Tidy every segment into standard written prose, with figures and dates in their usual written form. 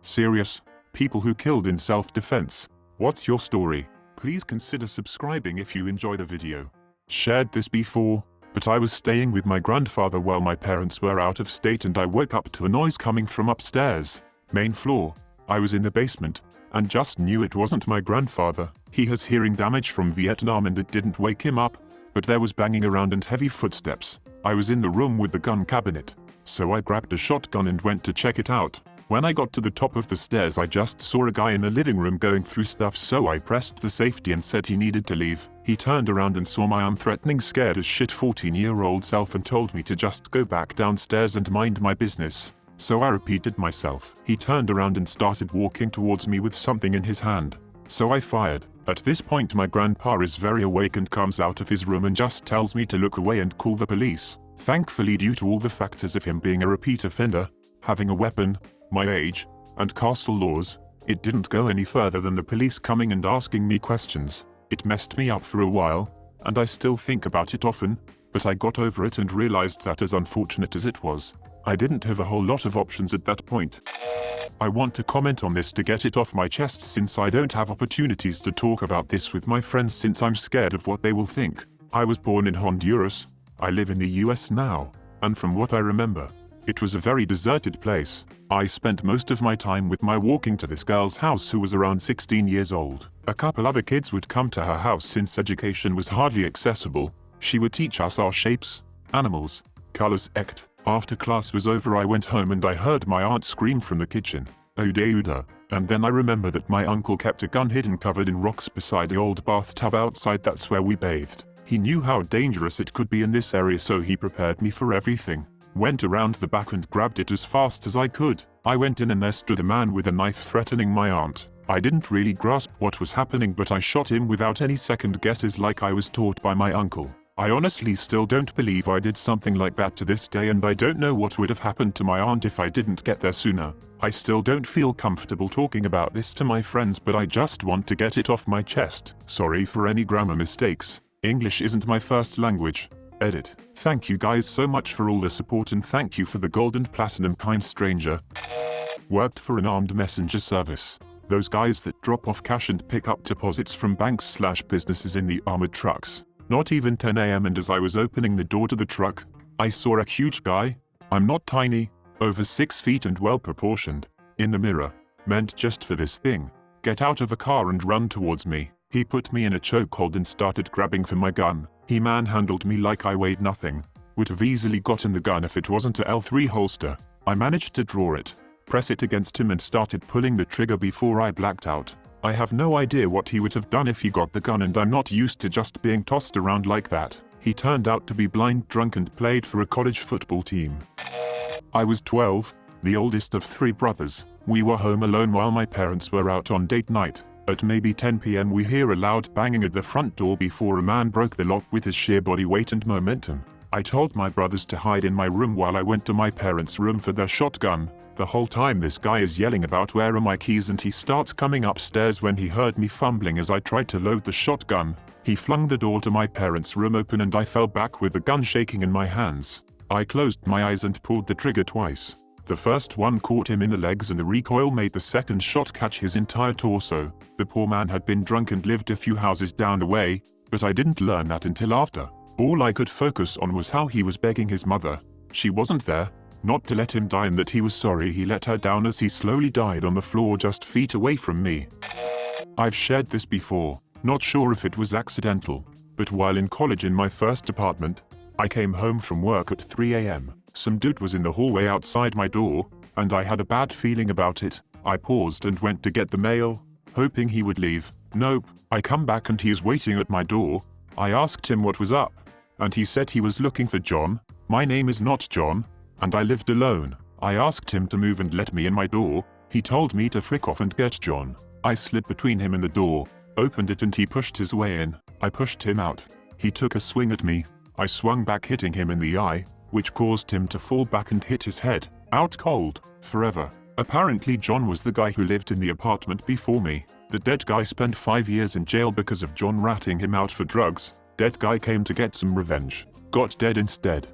Serious? People who killed in self-defense. What's your story? Please consider subscribing if you enjoy the video. Shared this before, but I was staying with my grandfather while my parents were out of state and I woke up to a noise coming from upstairs, main floor. I was in the basement, and just knew it wasn't my grandfather. He has hearing damage from Vietnam and it didn't wake him up, but there was banging around and heavy footsteps. I was in the room with the gun cabinet, so I grabbed a shotgun and went to check it out. When I got to the top of the stairs I just saw a guy in the living room going through stuff, so I pressed the safety and said he needed to leave. He turned around and saw my unthreatening, scared as shit 14-year-old self and told me to just go back downstairs and mind my business. So I repeated myself. He turned around and started walking towards me with something in his hand. So I fired. At this point my grandpa is very awake and comes out of his room and just tells me to look away and call the police. Thankfully, due to all the factors of him being a repeat offender, having a weapon, my age, and castle laws, it didn't go any further than the police coming and asking me questions. It messed me up for a while, and I still think about it often, but I got over it and realized that as unfortunate as it was, I didn't have a whole lot of options at that point. I want to comment on this to get it off my chest since I don't have opportunities to talk about this with my friends since I'm scared of what they will think. I was born in Honduras. I live in the US now, and from what I remember, it was a very deserted place. I spent most of my time with my walking to this girl's house who was around 16 years old. A couple other kids would come to her house since education was hardly accessible. She would teach us our shapes, animals, colors, act. After class was over I went home and I heard my aunt scream from the kitchen, "Uda Uda," and then I remember that my uncle kept a gun hidden covered in rocks beside the old bathtub outside. That's where we bathed. He knew how dangerous it could be in this area, so he prepared me for everything. Went around the back and grabbed it as fast as I could. I went in and there stood a man with a knife threatening my aunt. I didn't really grasp what was happening, but I shot him without any second guesses like I was taught by my uncle. I honestly still don't believe I did something like that to this day, and I don't know what would have happened to my aunt if I didn't get there sooner. I still don't feel comfortable talking about this to my friends, but I just want to get it off my chest. Sorry for any grammar mistakes. English isn't my first language. Edit. Thank you guys so much for all the support, and thank you for the gold and platinum, kind stranger. Worked for an armed messenger service. Those guys that drop off cash and pick up deposits from banks/businesses in the armored trucks. Not even 10 AM, and as I was opening the door to the truck, I saw a huge guy. I'm not tiny, over 6 feet and well proportioned. In the mirror, meant just for this thing. Get out of a car and run towards me. He put me in a chokehold and started grabbing for my gun. He manhandled me like I weighed nothing. Would have easily gotten the gun if it wasn't a L3 holster. I managed to draw it, press it against him and started pulling the trigger before I blacked out. I have no idea what he would have done if he got the gun, and I'm not used to just being tossed around like that. He turned out to be blind drunk and played for a college football team. I was 12, the oldest of 3 brothers. We were home alone while my parents were out on date night. At maybe 10 PM we hear a loud banging at the front door before a man broke the lock with his sheer body weight and momentum. I told my brothers to hide in my room while I went to my parents' room for their shotgun. The whole time this guy is yelling about where are my keys, and he starts coming upstairs when he heard me fumbling as I tried to load the shotgun. He flung the door to my parents' room open and I fell back with the gun shaking in my hands. I closed my eyes and pulled the trigger twice. The first one caught him in the legs and the recoil made the second shot catch his entire torso. The poor man had been drunk and lived a few houses down the way, but I didn't learn that until after. All I could focus on was how he was begging his mother, she wasn't there, not to let him die, and that he was sorry he let her down as he slowly died on the floor just feet away from me. I've shared this before, not sure if it was accidental, but while in college in my first apartment, I came home from work at 3 AM. Some dude was in the hallway outside my door, and I had a bad feeling about it. I paused and went to get the mail, hoping he would leave. Nope, I come back and he is waiting at my door. I asked him what was up, and he said he was looking for John. My name is not John, and I lived alone. I asked him to move and let me in my door. He told me to frick off and get John. I slid between him and the door, opened it, and he pushed his way in. I pushed him out. He took a swing at me. I swung back, hitting him in the eye, which caused him to fall back and hit his head, out cold, forever. Apparently John was the guy who lived in the apartment before me. The dead guy spent 5 years in jail because of John ratting him out for drugs. Dead guy came to get some revenge. Got dead instead.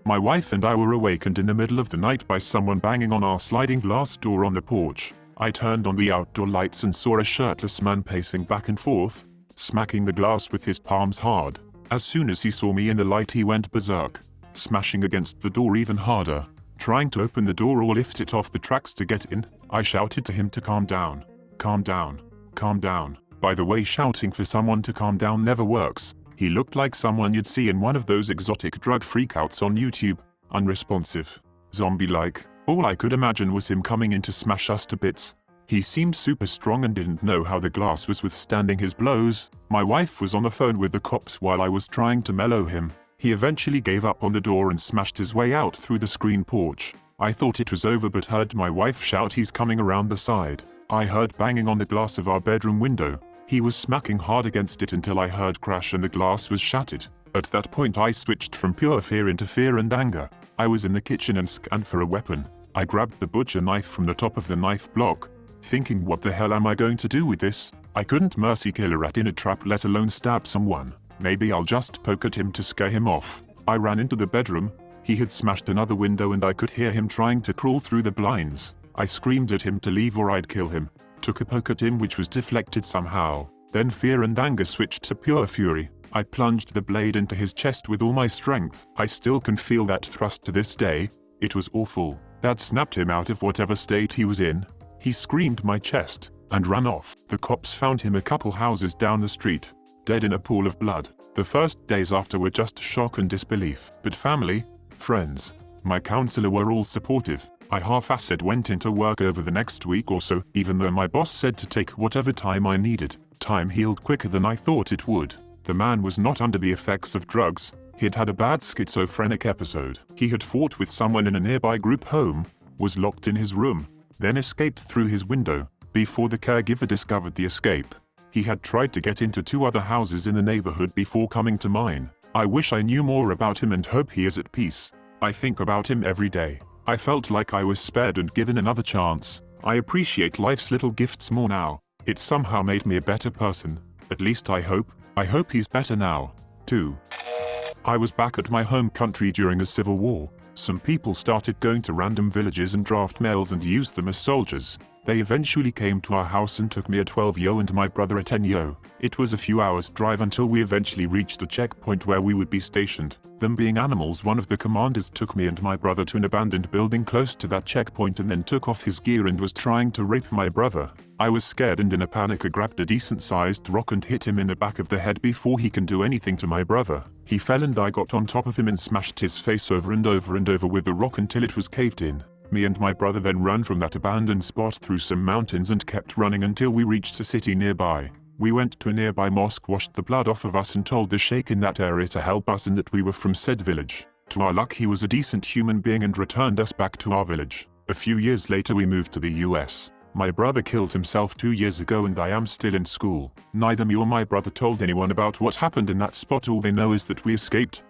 My wife and I were awakened in the middle of the night by someone banging on our sliding glass door on the porch. I turned on the outdoor lights and saw a shirtless man pacing back and forth, smacking the glass with his palms hard. As soon as he saw me in the light, he went berserk, smashing against the door even harder, trying to open the door or lift it off the tracks to get in. I shouted to him to calm down. Calm down. Calm down. By the way, shouting for someone to calm down never works. He looked like someone you'd see in one of those exotic drug freakouts on YouTube. Unresponsive. Zombie-like. All I could imagine was him coming in to smash us to bits. He seemed super strong and didn't know how the glass was withstanding his blows. My wife was on the phone with the cops while I was trying to mellow him. He eventually gave up on the door and smashed his way out through the screen porch. I thought it was over but heard my wife shout, "He's coming around the side." I heard banging on the glass of our bedroom window. He was smacking hard against it until I heard crash and the glass was shattered. At that point I switched from pure fear into fear and anger. I was in the kitchen and scanned for a weapon. I grabbed the butcher knife from the top of the knife block, thinking, what the hell am I going to do with this? I couldn't mercy kill a rat in a trap, let alone stab someone. Maybe I'll just poke at him to scare him off. I ran into the bedroom. He had smashed another window and I could hear him trying to crawl through the blinds. I screamed at him to leave or I'd kill him. Took a poke at him which was deflected somehow. Then fear and anger switched to pure fury. I plunged the blade into his chest with all my strength. I still can feel that thrust to this day. It was awful. That snapped him out of whatever state he was in. He screamed my chest and ran off. The cops found him a couple houses down the street, dead in a pool of blood. The first days after were just shock and disbelief. But family, friends, my counselor were all supportive. I half-assed went into work over the next week or so, even though my boss said to take whatever time I needed. Time healed quicker than I thought it would. The man was not under the effects of drugs. He'd had a bad schizophrenic episode. He had fought with someone in a nearby group home, was locked in his room, then escaped through his window. Before the caregiver discovered the escape, he had tried to get into 2 other houses in the neighborhood before coming to mine. I wish I knew more about him and hope he is at peace. I think about him every day. I felt like I was spared and given another chance. I appreciate life's little gifts more now. It somehow made me a better person. At least I hope. I hope he's better now, too. I was back at my home country during the Civil War. Some people started going to random villages and draft males and used them as soldiers. They eventually came to our house and took me a 12-yo and my brother a 10-yo. It was a few hours drive until we eventually reached a checkpoint where we would be stationed. Them being animals, one of the commanders took me and my brother to an abandoned building close to that checkpoint and then took off his gear and was trying to rape my brother. I was scared and in a panic I grabbed a decent-sized rock and hit him in the back of the head before he can do anything to my brother. He fell and I got on top of him and smashed his face over and over and over with the rock until it was caved in. Me and my brother then ran from that abandoned spot through some mountains and kept running until we reached a city nearby. We went to a nearby mosque, washed the blood off of us and told the sheikh in that area to help us and that we were from said village. To our luck, he was a decent human being and returned us back to our village. A few years later we moved to the US. My brother killed himself 2 years ago and I am still in school. Neither me or my brother told anyone about what happened in that spot. All they know is that we escaped.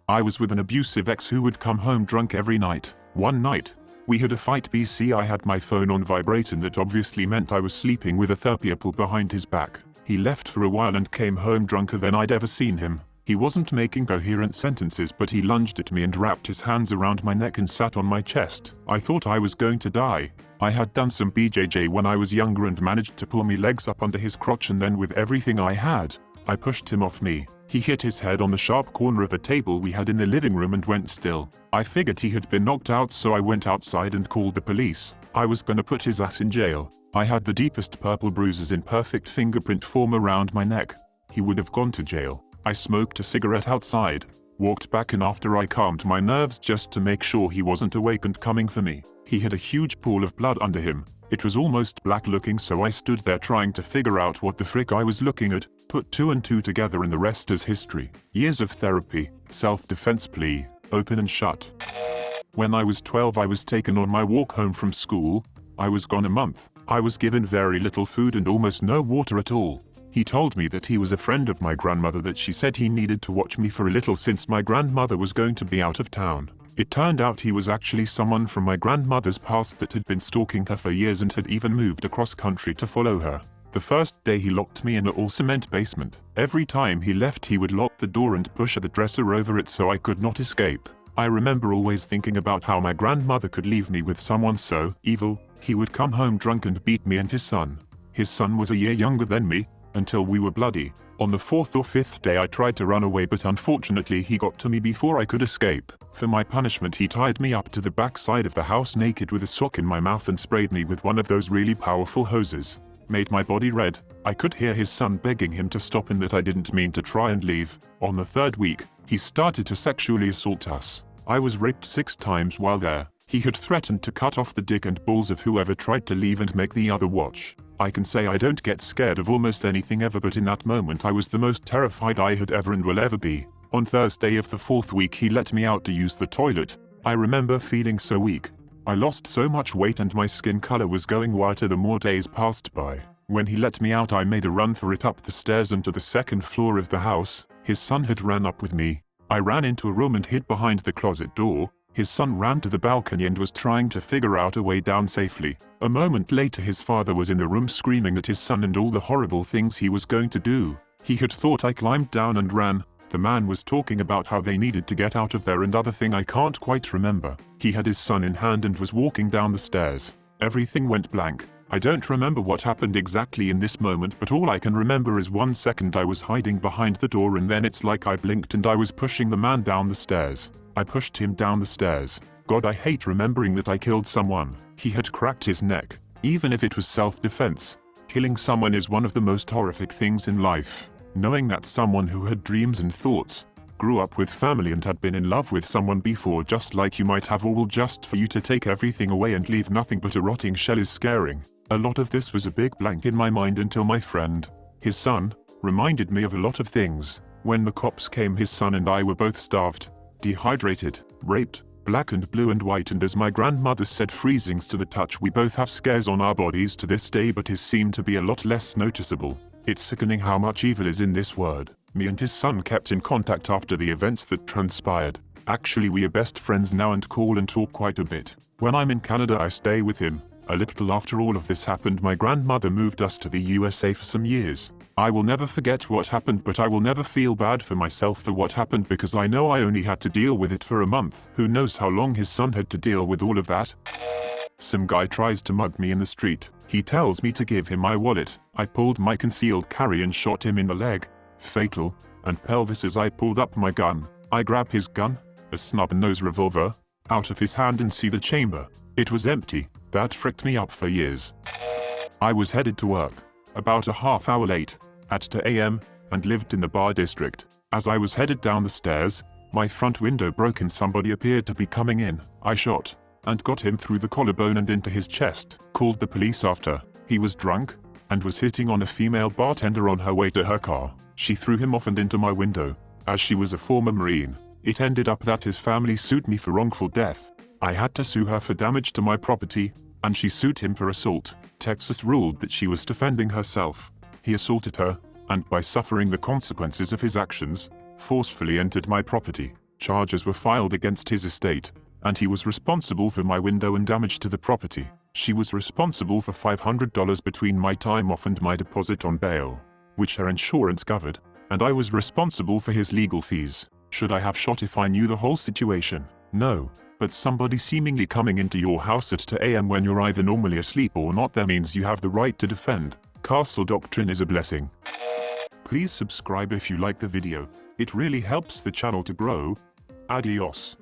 I was with an abusive ex who would come home drunk every night. One night, we had a fight. I had my phone on vibrate and that obviously meant I was sleeping with a therapy apple behind his back. He left for a while and came home drunker than I'd ever seen him. He wasn't making coherent sentences but he lunged at me and wrapped his hands around my neck and sat on my chest. I thought I was going to die. I had done some BJJ when I was younger and managed to pull my legs up under his crotch and then with everything I had, I pushed him off me. He hit his head on the sharp corner of a table we had in the living room and went still. I figured he had been knocked out so I went outside and called the police. I was gonna put his ass in jail. I had the deepest purple bruises in perfect fingerprint form around my neck. He would have gone to jail. I smoked a cigarette outside, walked back in after I calmed my nerves just to make sure he wasn't awake and coming for me. He had a huge pool of blood under him. It was almost black looking so I stood there trying to figure out what the frick I was looking at, put 2 and 2 together and the rest is history. Years of therapy, self-defense plea, open and shut. When I was 12 I was taken on my walk home from school. I was gone a month. I was given very little food and almost no water at all. He told me that he was a friend of my grandmother, that she said he needed to watch me for a little since my grandmother was going to be out of town. It turned out he was actually someone from my grandmother's past that had been stalking her for years and had even moved across country to follow her. The first day he locked me in an all-cement basement. Every time he left he would lock the door and push the dresser over it so I could not escape. I remember always thinking about how my grandmother could leave me with someone so evil. He would come home drunk and beat me and his son. His son was a year younger than me, until we were bloody. On the 4th or 5th day I tried to run away, but unfortunately he got to me before I could escape. For my punishment he tied me up to the back side of the house naked with a sock in my mouth and sprayed me with one of those really powerful hoses. Made my body red. I could hear his son begging him to stop and that I didn't mean to try and leave. On the 3rd week, he started to sexually assault us. I was raped 6 times while there. He had threatened to cut off the dick and balls of whoever tried to leave and make the other watch. I can say I don't get scared of almost anything ever, but in that moment I was the most terrified I had ever and will ever be. On Thursday of the 4th week he let me out to use the toilet. I remember feeling so weak. I lost so much weight and my skin color was going whiter the more days passed by. When he let me out I made a run for it up the stairs and to the 2nd floor of the house. His son had ran up with me. I ran into a room and hid behind the closet door. His son ran to the balcony and was trying to figure out a way down safely. A moment later his father was in the room screaming at his son and all the horrible things he was going to do. He had thought I climbed down and ran. The man was talking about how they needed to get out of there and other thing I can't quite remember. He had his son in hand and was walking down the stairs. Everything went blank. I don't remember what happened exactly in this moment, but all I can remember is 1 second I was hiding behind the door and then it's like I blinked and I was pushing the man down the stairs. I pushed him down the stairs. God, I hate remembering that I killed someone. He had cracked his neck. Even if it was self-defense, killing someone is one of the most horrific things in life. Knowing that someone who had dreams and thoughts, grew up with family and had been in love with someone before just like you might have, all just for you to take everything away and leave nothing but a rotting shell is scaring. A lot of this was a big blank in my mind until my friend, his son, reminded me of a lot of things. When the cops came his son and I were both starved, dehydrated, raped, black and blue and white, and as my grandmother said, freezings to the touch. We both have scars on our bodies to this day, but his seemed to be a lot less noticeable. It's sickening how much evil is in this word. Me and his son kept in contact after the events that transpired. Actually we are best friends now and call and talk quite a bit. When I'm in Canada I stay with him. A little after all of this happened my grandmother moved us to the USA for some years. I will never forget what happened, but I will never feel bad for myself for what happened because I know I only had to deal with it for a month. Who knows how long his son had to deal with all of that? Some guy tries to mug me in the street. He tells me to give him my wallet. I pulled my concealed carry and shot him in the leg. Fatal. And pelvis as I pulled up my gun. I grab his gun, a snub-nose revolver, out of his hand and see the chamber. It was empty. That fricked me up for years. I was headed to work, about a half hour late, at 2 a.m., and lived in the bar district. As I was headed down the stairs, my front window broke and somebody appeared to be coming in. I shot, and got him through the collarbone and into his chest. Called the police after. He was drunk, and was hitting on a female bartender on her way to her car. She threw him off and into my window. As she was a former Marine, it ended up that his family sued me for wrongful death. I had to sue her for damage to my property, and she sued him for assault. Texas ruled that she was defending herself. He assaulted her, and by suffering the consequences of his actions, forcefully entered my property. Charges were filed against his estate, and he was responsible for my window and damage to the property. She was responsible for $500 between my time off and my deposit on bail, which her insurance covered, and I was responsible for his legal fees. Should I have shot if I knew the whole situation? No. But somebody seemingly coming into your house at 2 a.m. when you're either normally asleep or not, that means you have the right to defend. Castle doctrine is a blessing. Please subscribe if you like the video. It really helps the channel to grow. Adios.